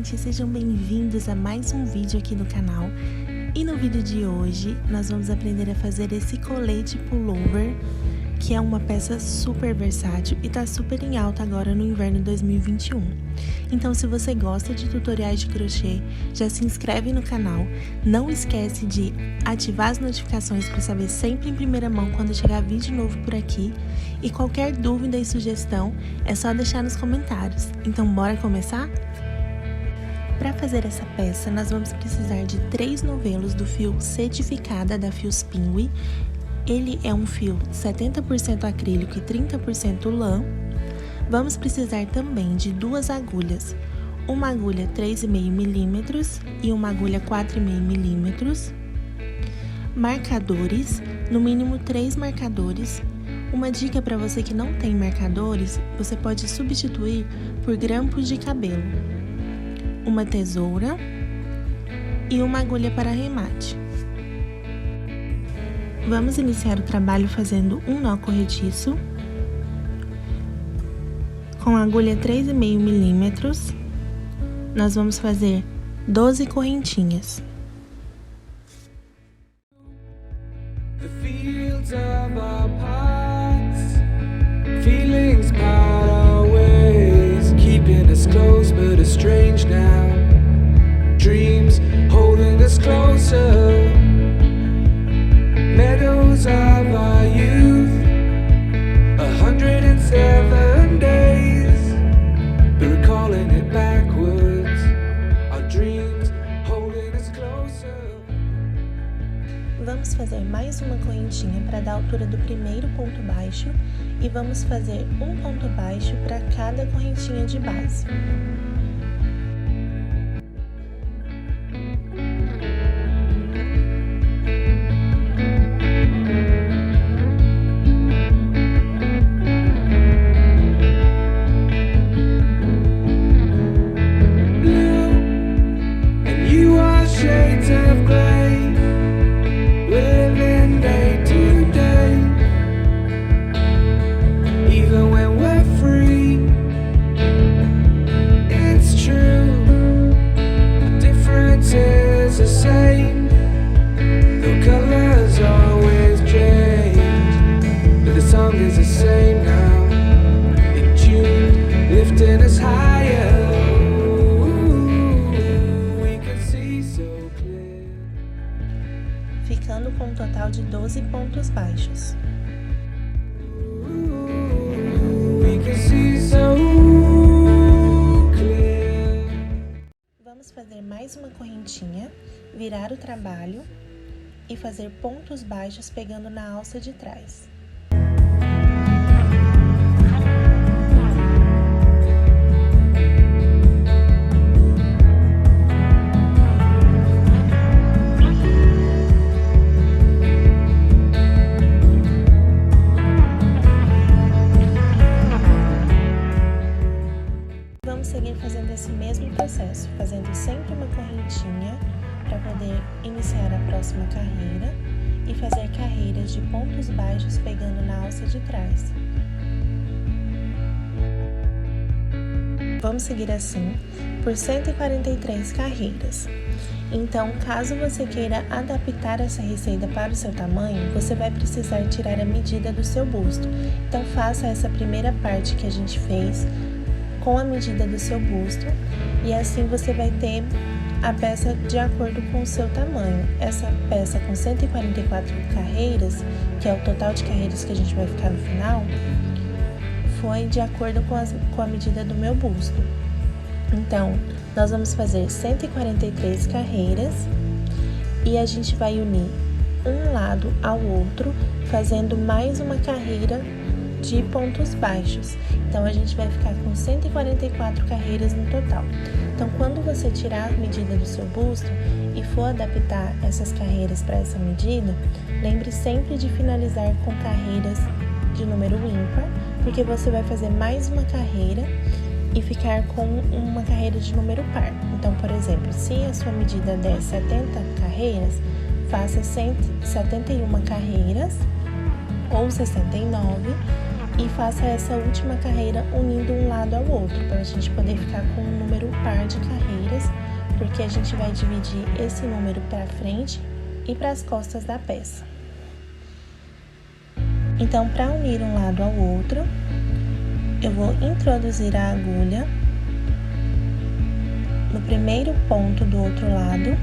gente, sejam bem-vindos a mais um vídeo aqui no canal. E no vídeo de hoje, nós vamos aprender a fazer esse colete pullover, que é uma peça super versátil e tá super em alta agora no inverno 2021. Então, se você gosta de tutoriais de crochê, já se inscreve no canal, não esquece de ativar as notificações para saber sempre em primeira mão quando chegar vídeo novo por aqui. E qualquer dúvida e sugestão é só deixar nos comentários. Então, bora começar? Para fazer essa peça, nós vamos precisar de 3 novelos do fio certificada da Fios Pinguim. Ele é um fio 70% acrílico e 30% lã. Vamos precisar também de 2 agulhas, uma agulha 3,5 mm e uma agulha 4,5 mm. Marcadores, no mínimo 3 marcadores. Uma dica para você que não tem marcadores, você pode substituir por grampos de cabelo. Uma tesoura e uma agulha para arremate. Vamos iniciar o trabalho fazendo um nó corrediço com a agulha 3,5 mm. Nós vamos fazer 12 correntinhas. The fields of our paths, feelings part our ways, keeping us close but estranged now. Dreams holding us closer, meadows of our youth, 107 days, but recalling it backwards, our dreams holding us closer. Vamos fazer mais uma correntinha para dar a altura do primeiro ponto baixo e vamos fazer um ponto baixo para cada correntinha de base. Ficando com um total de 12 pontos baixos. Vamos fazer mais uma correntinha, virar o trabalho e fazer pontos baixos pegando na alça de trás. Seguir fazendo esse mesmo processo, fazendo sempre uma correntinha para poder iniciar a próxima carreira e fazer carreiras de pontos baixos pegando na alça de trás. Vamos seguir assim por 143 carreiras. Então, caso você queira adaptar essa receita para o seu tamanho, você vai precisar tirar a medida do seu busto. Então, faça essa primeira parte que a gente fez com a medida do seu busto e assim você vai ter a peça de acordo com o seu tamanho. Essa peça com 144 carreiras, que é o total de carreiras que a gente vai ficar no final, foi de acordo com a medida do meu busto. Então, nós vamos fazer 143 carreiras e a gente vai unir um lado ao outro, fazendo mais uma carreira de pontos baixos. Então, a gente vai ficar com 144 carreiras no total. Então, quando você tirar a medida do seu busto e for adaptar essas carreiras para essa medida, lembre sempre de finalizar com carreiras de número ímpar, porque você vai fazer mais uma carreira e ficar com uma carreira de número par. Então, por exemplo, se a sua medida der 70 carreiras, faça 71 carreiras ou 69 e faça essa última carreira unindo um lado ao outro, para a gente poder ficar com um número par de carreiras, porque a gente vai dividir esse número para frente e para as costas da peça. Então, para unir um lado ao outro, eu vou introduzir a agulha no primeiro ponto do outro lado.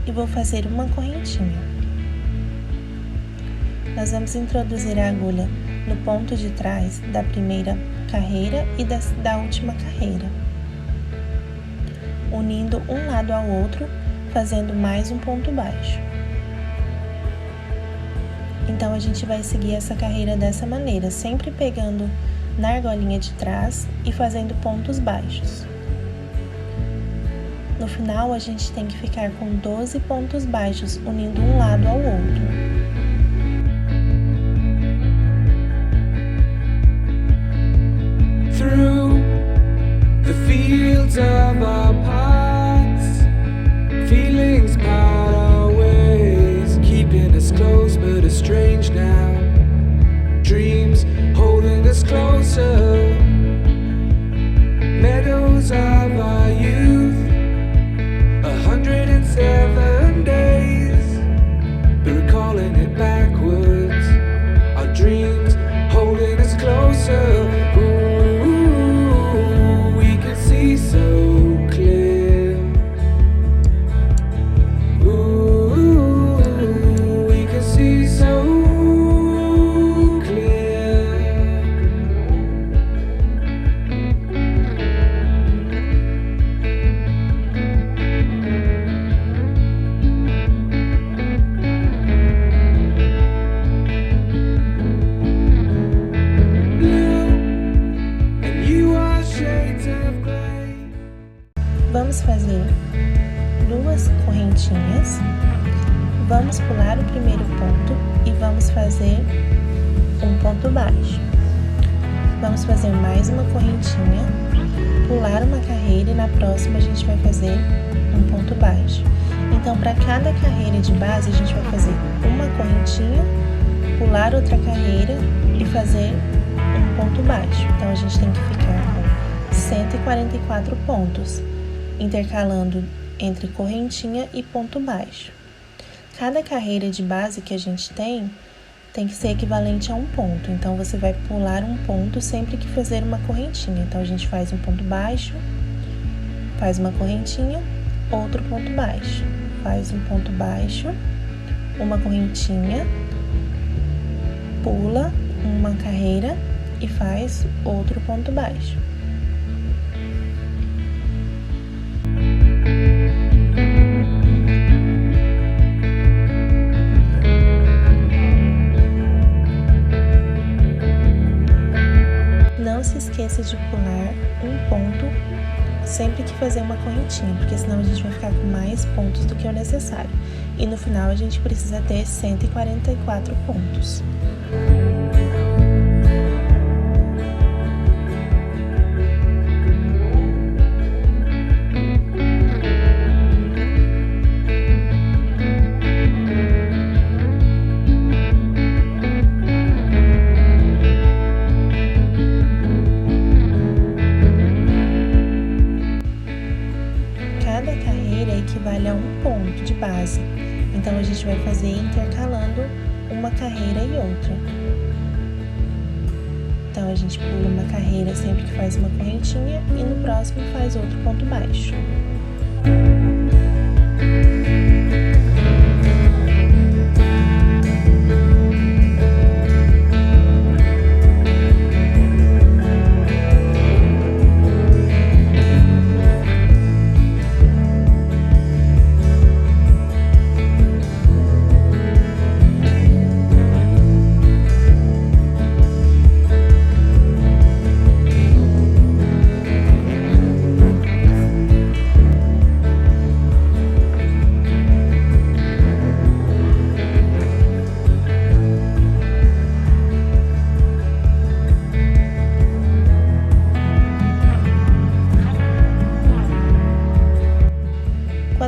E vou fazer uma correntinha. Nós vamos introduzir a agulha no ponto de trás da primeira carreira e da última carreira, unindo um lado ao outro, fazendo mais um ponto baixo. Então, a gente vai seguir essa carreira dessa maneira, sempre pegando na argolinha de trás e fazendo pontos baixos. No final, a gente tem que ficar com 12 pontos baixos, unindo um lado ao outro. Through the fields of our paths, feelings part our ways, keeping us close but estranged now. Dreams holding us closer, meadows of our youth. 107 days, but recalling it backwards. Our dreams holding us closer. Ooh, we can see so clear. Ooh, we can see so clear. Vamos fazer 2 correntinhas, vamos pular o primeiro ponto e vamos fazer um ponto baixo. Vamos fazer mais uma correntinha, pular uma carreira e na próxima a gente vai fazer um ponto baixo. Então, para cada carreira de base, a gente vai fazer uma correntinha, pular outra carreira e fazer um ponto baixo. Então, a gente tem que ficar com 144 pontos, intercalando entre correntinha e ponto baixo. Cada carreira de base que a gente tem que ser equivalente a um ponto. Então, você vai pular um ponto sempre que fazer uma correntinha. Então, a gente faz um ponto baixo, faz uma correntinha, outro ponto baixo. Faz um ponto baixo, uma correntinha, pula uma carreira e faz outro ponto baixo. Não se esqueça de pular um ponto sempre que fazer uma correntinha, porque senão a gente vai ficar com mais pontos do que o necessário. E no final a gente precisa ter 144 pontos. Cada carreira equivale a um ponto de base, então a gente vai fazer intercalando uma carreira e outra. Então a gente pula uma carreira sempre que faz uma correntinha e no próximo faz outro ponto baixo.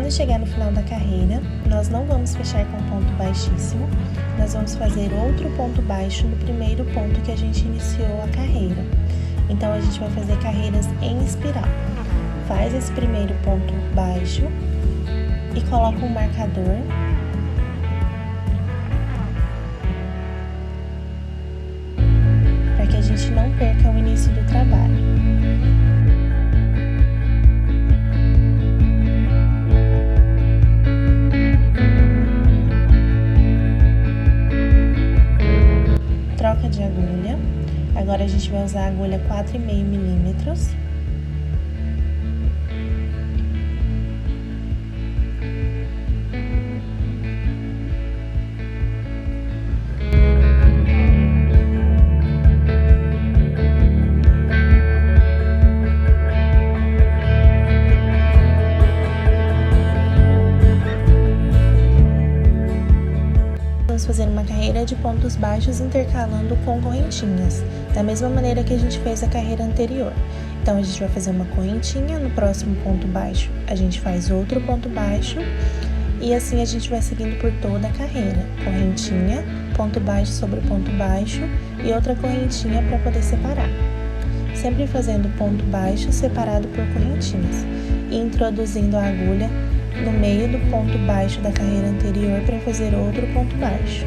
Quando chegar no final da carreira, nós não vamos fechar com ponto baixíssimo, nós vamos fazer outro ponto baixo no primeiro ponto que a gente iniciou a carreira. Então, a gente vai fazer carreiras em espiral. Faz esse primeiro ponto baixo e coloca um marcador para que a gente não perca o início do trabalho. Troca de agulha. Agora a gente vai usar a agulha 4,5 milímetros. Vamos fazer uma carreira de pontos baixos intercalando com correntinhas, da mesma maneira que a gente fez a carreira anterior. Então, a gente vai fazer uma correntinha, no próximo ponto baixo a gente faz outro ponto baixo e assim a gente vai seguindo por toda a carreira. Correntinha, ponto baixo sobre ponto baixo e outra correntinha para poder separar. Sempre fazendo ponto baixo separado por correntinhas e introduzindo a agulha no meio do ponto baixo da carreira anterior para fazer outro ponto baixo.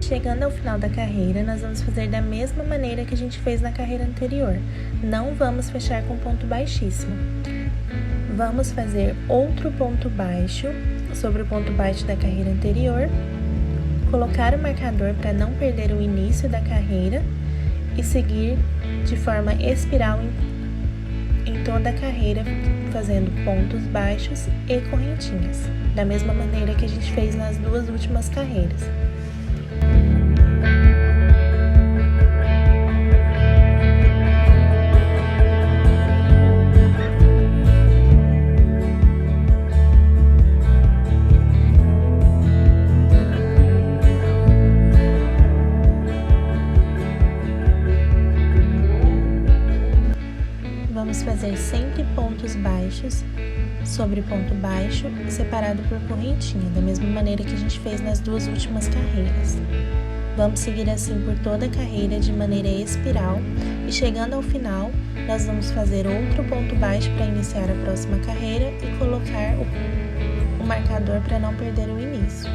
Chegando ao final da carreira, nós vamos fazer da mesma maneira que a gente fez na carreira anterior. Não vamos fechar com ponto baixíssimo. Vamos fazer outro ponto baixo sobre o ponto baixo da carreira anterior, colocar o marcador para não perder o início da carreira e seguir de forma espiral em toda a carreira, fazendo pontos baixos e correntinhas, da mesma maneira que a gente fez nas duas últimas carreiras. Vamos fazer sempre pontos baixos sobre ponto baixo, separado por correntinha, da mesma maneira que a gente fez nas duas últimas carreiras. Vamos seguir assim por toda a carreira de maneira espiral e chegando ao final, nós vamos fazer outro ponto baixo para iniciar a próxima carreira e colocar o marcador para não perder o início.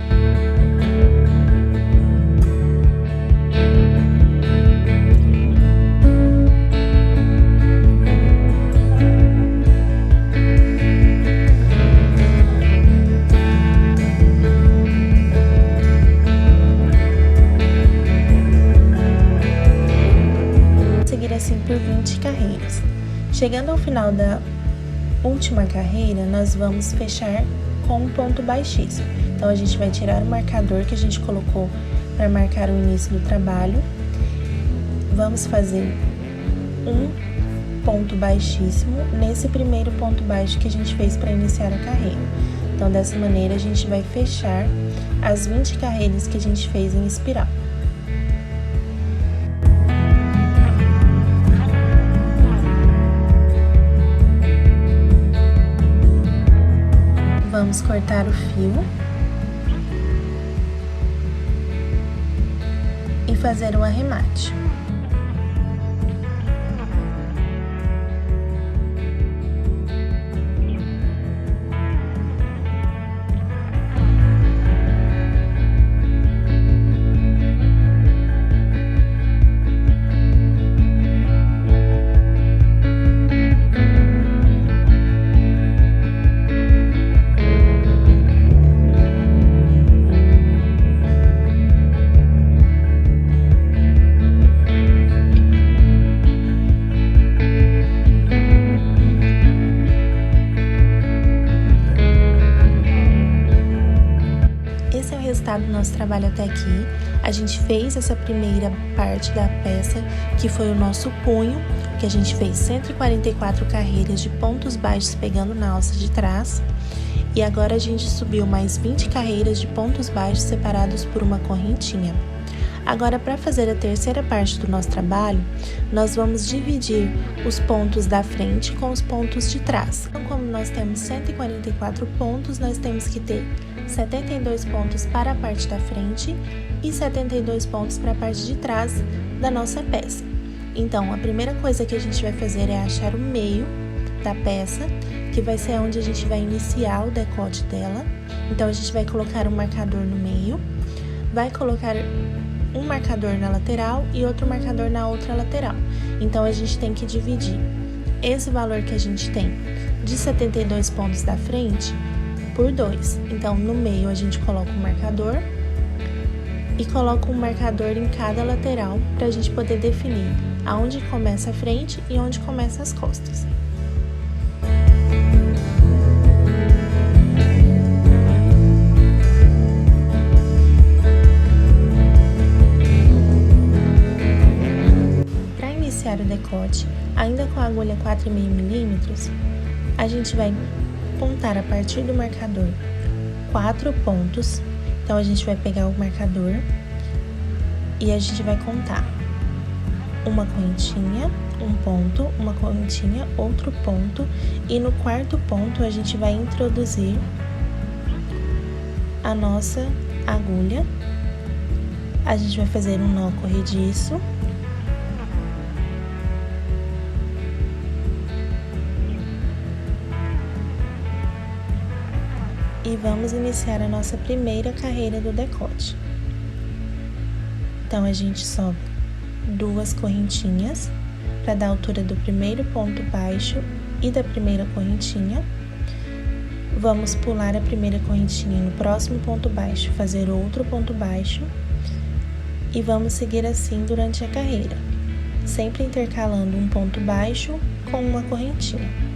Assim por 20 carreiras. Chegando ao final da última carreira, nós vamos fechar com um ponto baixíssimo. Então, a gente vai tirar o marcador que a gente colocou para marcar o início do trabalho. Vamos fazer um ponto baixíssimo nesse primeiro ponto baixo que a gente fez para iniciar a carreira. Então, dessa maneira, a gente vai fechar as 20 carreiras que a gente fez em espiral. vamos cortar o fio e fazer o arremate. Do nosso trabalho até aqui. A gente fez essa primeira parte da peça, que foi o nosso punho, que a gente fez 144 carreiras de pontos baixos pegando na alça de trás, e agora a gente subiu mais 20 carreiras de pontos baixos separados por uma correntinha. Agora, para fazer a terceira parte do nosso trabalho, nós vamos dividir os pontos da frente com os pontos de trás. Então, como nós temos 144 pontos, nós temos que ter 72 pontos para a parte da frente e 72 pontos para a parte de trás da nossa peça. Então, a primeira coisa que a gente vai fazer é achar o meio da peça, que vai ser onde a gente vai iniciar o decote dela. Então, a gente vai colocar um marcador no meio, vai colocar um marcador na lateral e outro marcador na outra lateral. Então, a gente tem que dividir esse valor que a gente tem de 72 pontos da frente por 2. Então, no meio a gente coloca um marcador e coloca um marcador em cada lateral para a gente poder definir aonde começa a frente e onde começa as costas. Para iniciar o decote, ainda com a agulha 4,5 mm, a gente vai pontar a partir do marcador 4 pontos. Então, a gente vai pegar o marcador e a gente vai contar uma correntinha, um ponto, uma correntinha, outro ponto, e no quarto ponto a gente vai introduzir a nossa agulha. A gente vai fazer um nó corrediço. E vamos iniciar a nossa primeira carreira do decote. Então, a gente sobe 2 correntinhas para dar a altura do primeiro ponto baixo e da primeira correntinha. Vamos pular a primeira correntinha no próximo ponto baixo, fazer outro ponto baixo e vamos seguir assim durante a carreira, sempre intercalando um ponto baixo com uma correntinha.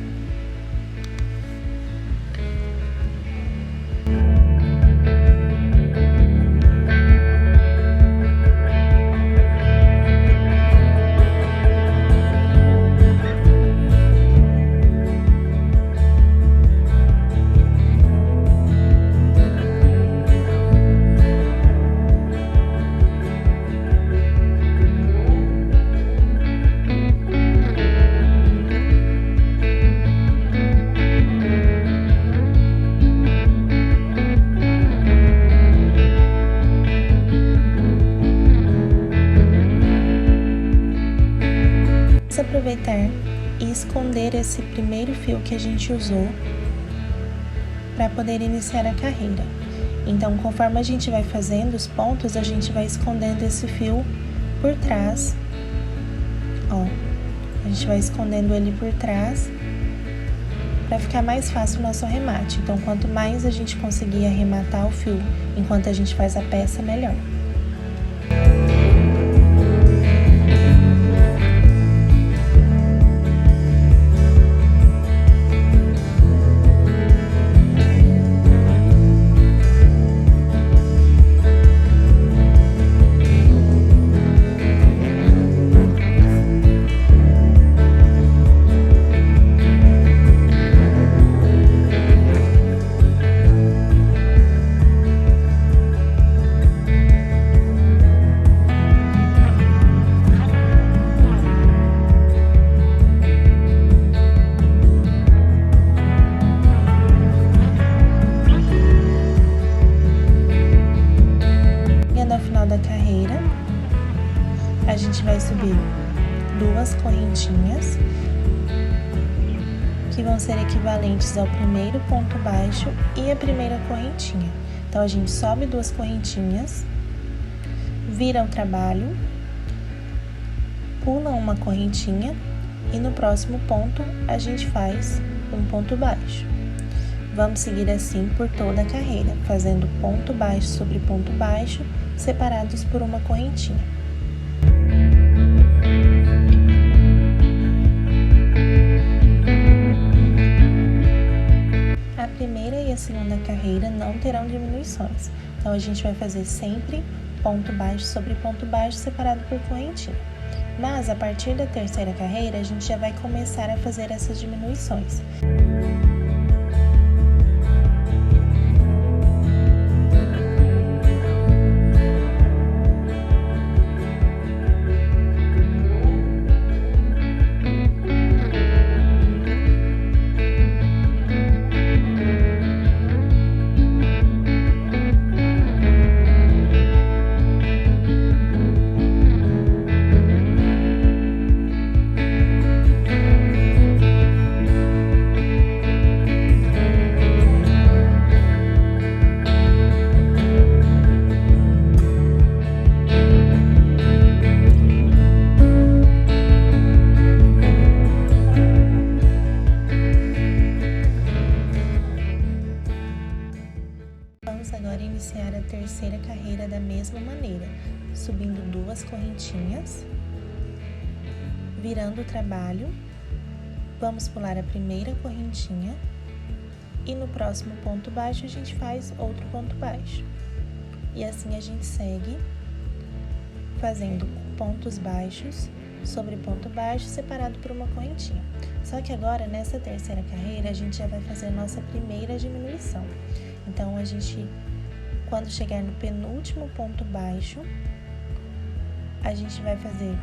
Aproveitar e esconder esse primeiro fio que a gente usou para poder iniciar a carreira. Então, conforme a gente vai fazendo os pontos, a gente vai escondendo esse fio por trás. Ó, a gente vai escondendo ele por trás para ficar mais fácil o nosso arremate. Então, quanto mais a gente conseguir arrematar o fio enquanto a gente faz a peça, melhor. duas correntinhas, que vão ser equivalentes ao primeiro ponto baixo e a primeira correntinha. Então, a gente sobe duas correntinhas, vira o trabalho, pula uma correntinha e no próximo ponto a gente faz um ponto baixo. Vamos seguir assim por toda a carreira, fazendo ponto baixo sobre ponto baixo, separados por uma correntinha. A primeira e a segunda carreira não terão diminuições, então a gente vai fazer sempre ponto baixo sobre ponto baixo separado por correntinha. Mas a partir da terceira carreira a gente já vai começar a fazer essas diminuições. Vamos agora iniciar a terceira carreira da mesma maneira, subindo duas correntinhas, virando o trabalho, vamos pular a primeira correntinha e no próximo ponto baixo a gente faz outro ponto baixo. E assim a gente segue fazendo pontos baixos sobre ponto baixo separado por uma correntinha. Só que agora, nessa terceira carreira, a gente já vai fazer a nossa primeira diminuição. Então, a gente, quando chegar no penúltimo ponto baixo, a gente vai fazer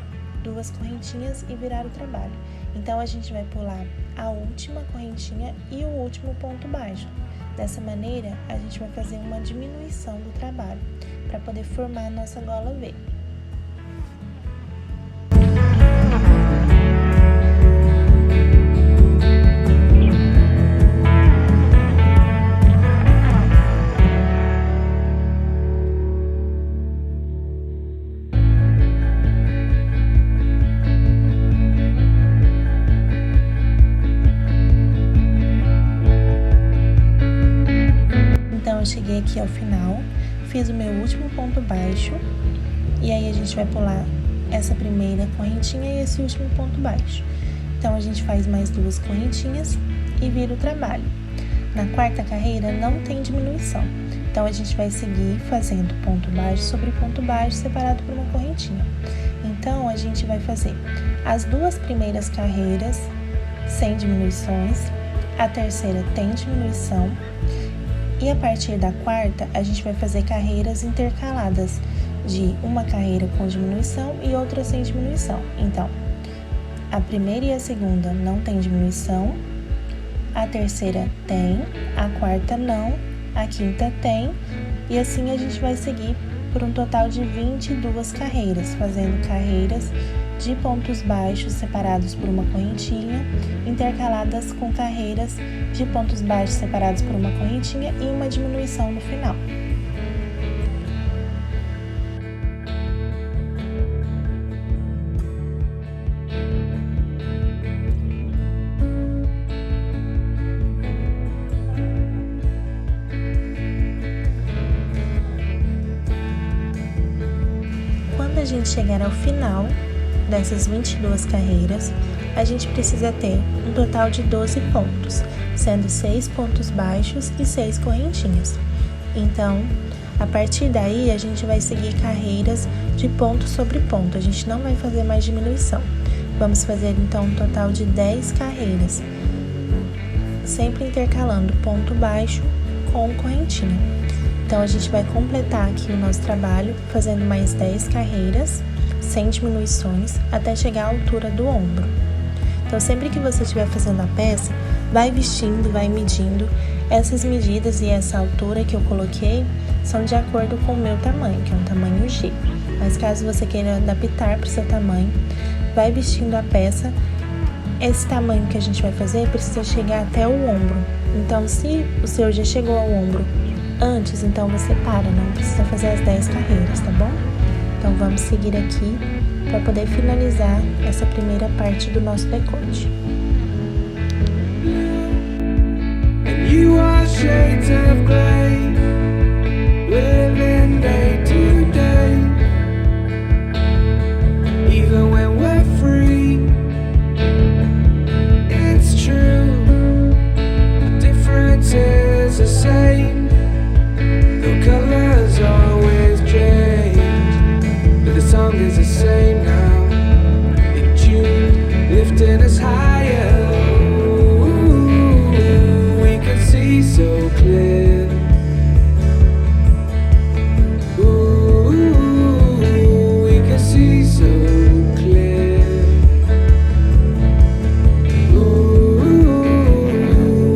duas correntinhas e virar o trabalho. Então, a gente vai pular a última correntinha e o último ponto baixo. Dessa maneira, a gente vai fazer uma diminuição do trabalho, para poder formar a nossa gola V. Eu cheguei aqui ao final, fiz o meu último ponto baixo e aí a gente vai pular essa primeira correntinha e esse último ponto baixo. Então, a gente faz mais duas correntinhas e vira o trabalho. Na quarta carreira não tem diminuição, então a gente vai seguir fazendo ponto baixo sobre ponto baixo separado por uma correntinha. Então, a gente vai fazer as duas primeiras carreiras sem diminuições, a terceira tem diminuição. E a partir da quarta, a gente vai fazer carreiras intercaladas, de uma carreira com diminuição e outra sem diminuição. Então, a primeira e a segunda não tem diminuição, a terceira tem, a quarta não, a quinta tem, e assim a gente vai seguir por um total de 22 carreiras, fazendo carreiras de pontos baixos separados por uma correntinha, intercaladas com carreiras de pontos baixos separados por uma correntinha e uma diminuição no final. Quando a gente chegar ao final dessas 22 carreiras, a gente precisa ter um total de 12 pontos, sendo 6 pontos baixos e 6 correntinhas. Então, a partir daí, a gente vai seguir carreiras de ponto sobre ponto, a gente não vai fazer mais diminuição. Vamos fazer, então, um total de 10 carreiras, sempre intercalando ponto baixo com correntinha. Então, a gente vai completar aqui o nosso trabalho, fazendo mais 10 carreiras, sem diminuições, até chegar à altura do ombro. Então, sempre que você estiver fazendo a peça, vai vestindo, vai medindo. Essas medidas e essa altura que eu coloquei são de acordo com o meu tamanho, que é um tamanho G. Mas caso você queira adaptar para o seu tamanho, vai vestindo a peça. Esse tamanho que a gente vai fazer precisa chegar até o ombro. Então, se o seu já chegou ao ombro antes, então você para, não precisa fazer as 10 carreiras, tá bom? Então, vamos seguir aqui para poder finalizar essa primeira parte do nosso decote. And you are shades of grey, living day to day. Even when we're free, it's true. The difference is the same. The colors always change, but the song is the same now. In June, lifting us higher. We can see so clear. We can see so clear.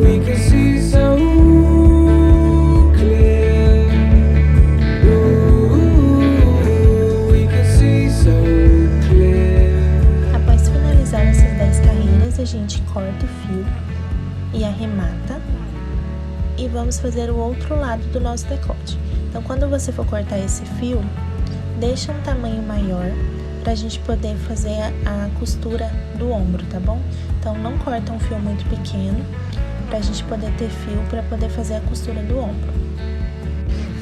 We can see so clear. We can see so clear. Após finalizar essas 10 carreiras, a gente corta o fio e arremata. E vamos fazer o outro lado do nosso decote. Então, quando você for cortar esse fio, deixa um tamanho maior pra gente poder fazer a costura do ombro, tá bom? Então, não corta um fio muito pequeno pra gente poder ter fio pra poder fazer a costura do ombro.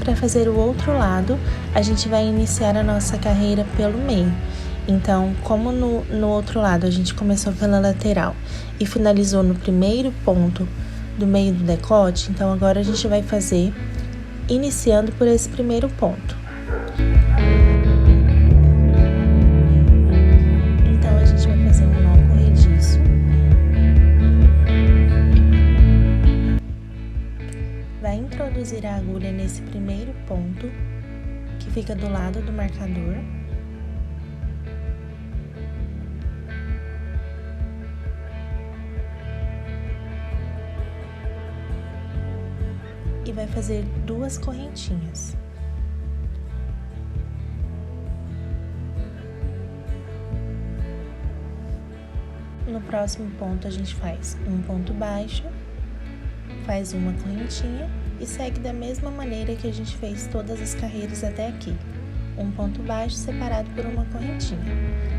Para fazer o outro lado, a gente vai iniciar a nossa carreira pelo meio. Então, como no outro lado a gente começou pela lateral e finalizou no primeiro ponto do meio do decote, então agora a gente vai fazer iniciando por esse primeiro ponto. Então a gente vai fazer um nó corrediço. Vai introduzir a agulha nesse primeiro ponto, que fica do lado do marcador. E vai fazer 2 correntinhas. No próximo ponto a gente faz um ponto baixo, faz uma correntinha e segue da mesma maneira que a gente fez todas as carreiras até aqui. Um ponto baixo separado por uma correntinha.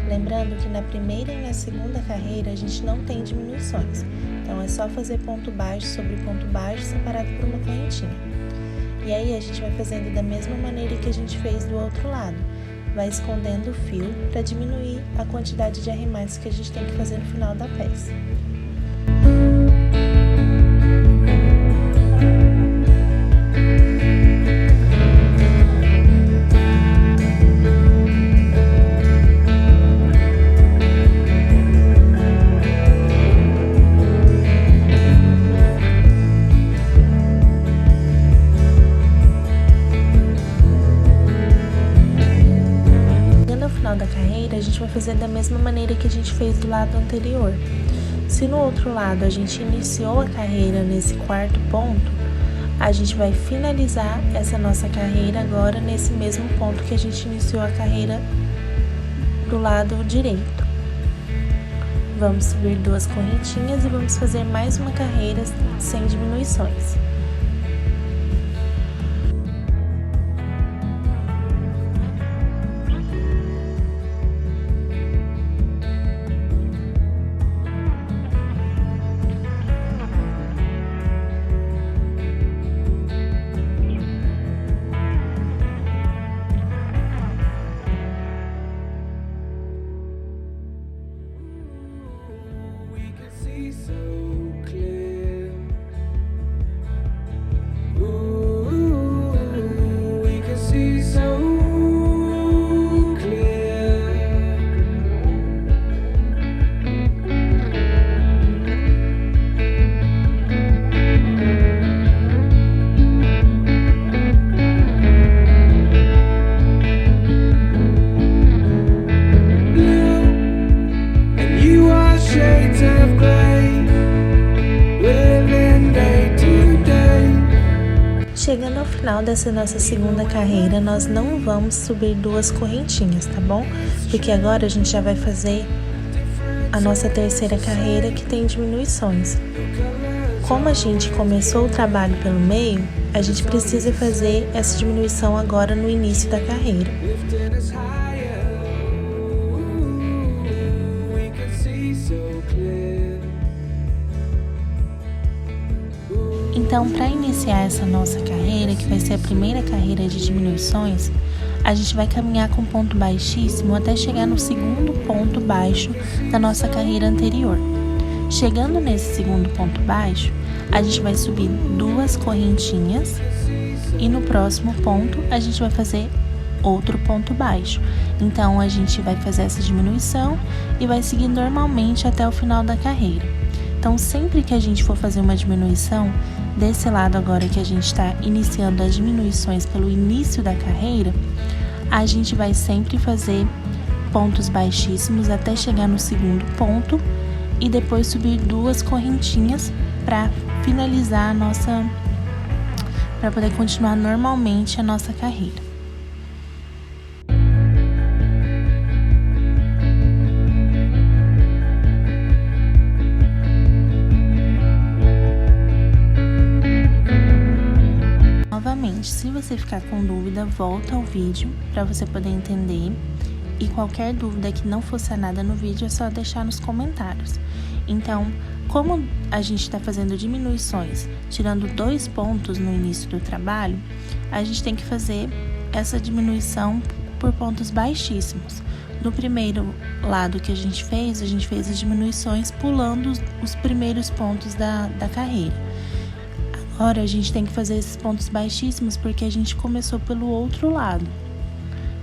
Lembrando que na primeira e na segunda carreira a gente não tem diminuições. Então, é só fazer ponto baixo sobre ponto baixo separado por uma correntinha. E aí, a gente vai fazendo da mesma maneira que a gente fez do outro lado. Vai escondendo o fio para diminuir a quantidade de arremates que a gente tem que fazer no final da peça. Da carreira, a gente vai fazer da mesma maneira que a gente fez do lado anterior. Se no outro lado a gente iniciou a carreira nesse quarto ponto, a gente vai finalizar essa nossa carreira agora nesse mesmo ponto que a gente iniciou a carreira do lado direito. Vamos subir 2 correntinhas e vamos fazer mais uma carreira sem diminuições. See so clear. We can see so clear. Blue, and you are shades of grey. chegando ao final dessa nossa segunda carreira, nós não vamos subir 2 correntinhas, tá bom? Porque agora a gente já vai fazer a nossa terceira carreira, que tem diminuições. Como a gente começou o trabalho pelo meio, a gente precisa fazer essa diminuição agora no início da carreira. Então, para iniciar essa nossa carreira, que vai ser a primeira carreira de diminuições, a gente vai caminhar com ponto baixíssimo até chegar no segundo ponto baixo da nossa carreira anterior. Chegando nesse segundo ponto baixo, a gente vai subir 2 correntinhas e no próximo ponto a gente vai fazer outro ponto baixo. Então, a gente vai fazer essa diminuição e vai seguir normalmente até o final da carreira. Então, sempre que a gente for fazer uma diminuição, desse lado agora que a gente está iniciando as diminuições pelo início da carreira, a gente vai sempre fazer pontos baixíssimos até chegar no segundo ponto e depois subir 2 correntinhas para finalizar para poder continuar normalmente a nossa carreira. Novamente, se você ficar com dúvida, volta ao vídeo para você poder entender. E qualquer dúvida que não for sanada no vídeo é só deixar nos comentários. Então, como a gente está fazendo diminuições, tirando 2 pontos no início do trabalho, a gente tem que fazer essa diminuição por pontos baixíssimos. No primeiro lado que a gente fez as diminuições pulando os primeiros pontos da carreira. Agora a gente tem que fazer esses pontos baixíssimos porque a gente começou pelo outro lado.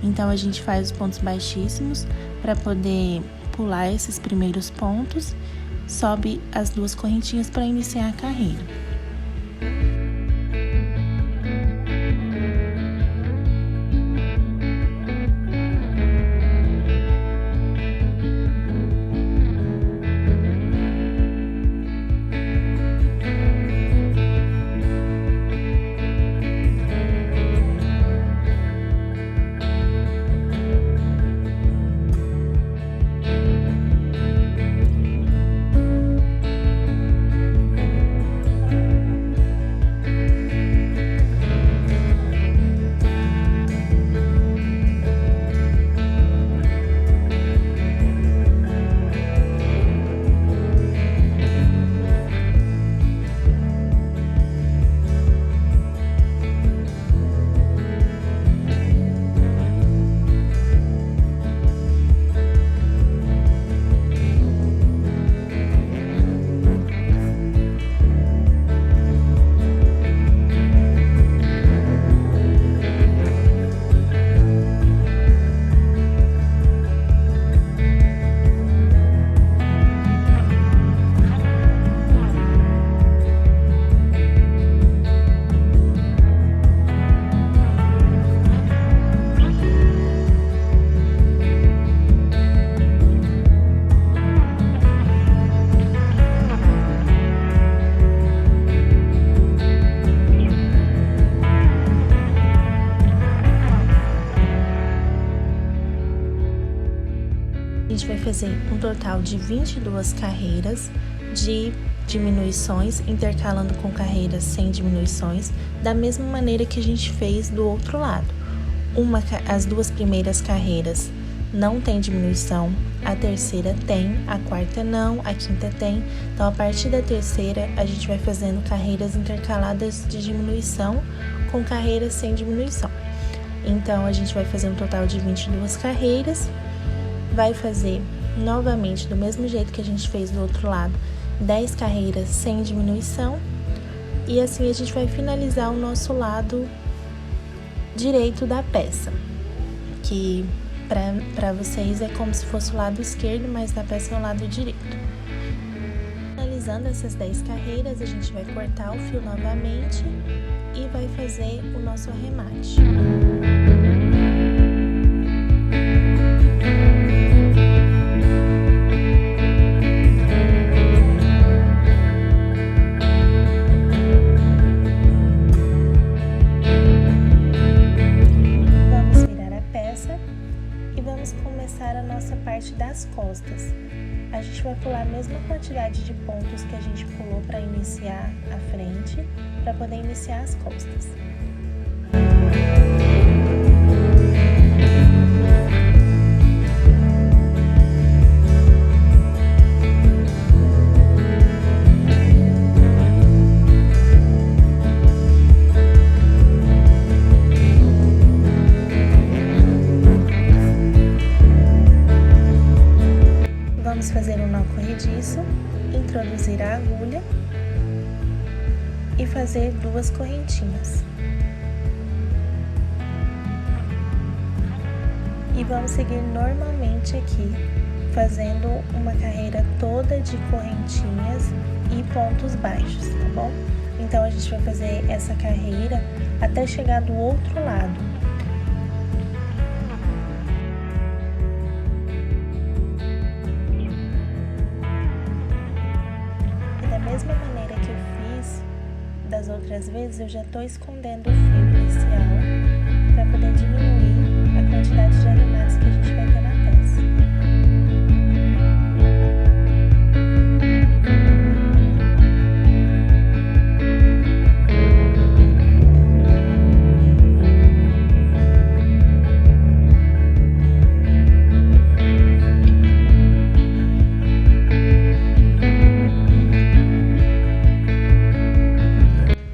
Então, a gente faz os pontos baixíssimos para poder pular esses primeiros pontos, sobe as 2 correntinhas para iniciar a carreira. A gente vai fazer um total de 22 carreiras de diminuições, intercalando com carreiras sem diminuições, da mesma maneira que a gente fez do outro lado. As 2 primeiras carreiras não tem diminuição, a terceira tem, a quarta não, a quinta tem. Então, a partir da terceira, a gente vai fazendo carreiras intercaladas de diminuição com carreiras sem diminuição. Então, a gente vai fazer um total de 22 carreiras, vai fazer novamente, do mesmo jeito que a gente fez do outro lado, 10 carreiras sem diminuição, e assim a gente vai finalizar o nosso lado direito da peça, que para vocês é como se fosse o lado esquerdo, mas na peça é o lado direito. Finalizando essas 10 carreiras, a gente vai cortar o fio novamente e vai fazer o nosso arremate. A gente vai pular a mesma quantidade de pontos que a gente pulou para iniciar a frente, para poder iniciar as costas. Vamos fazer um nó corrediço, introduzir a agulha e fazer 2 correntinhas. E vamos seguir normalmente aqui, fazendo uma carreira toda de correntinhas e pontos baixos, tá bom? Então, a gente vai fazer essa carreira até chegar do outro lado. Da mesma maneira que eu fiz das outras vezes, eu já estou escondendo o fio inicial para poder diminuir a quantidade de arremates que a gente vai ter na peça.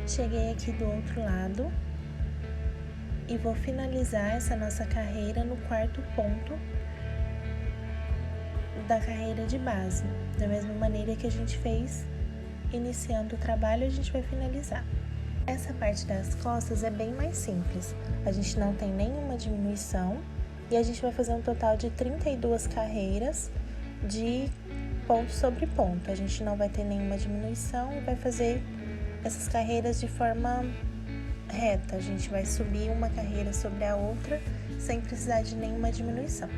Cheguei aqui do outro lado e vou finalizar essa nossa carreira no 4º ponto da carreira de base. Da mesma maneira que a gente fez iniciando o trabalho, a gente vai finalizar. Essa parte das costas é bem mais simples. A gente não tem nenhuma diminuição e a gente vai fazer um total de 32 carreiras de ponto sobre ponto. A gente não vai ter nenhuma diminuição e vai fazer essas carreiras de forma reta. A gente vai subir uma carreira sobre a outra sem precisar de nenhuma diminuição.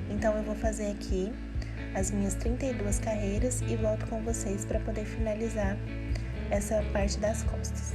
Então, eu vou fazer aqui as minhas 32 carreiras e volto com vocês para poder finalizar essa parte das costas.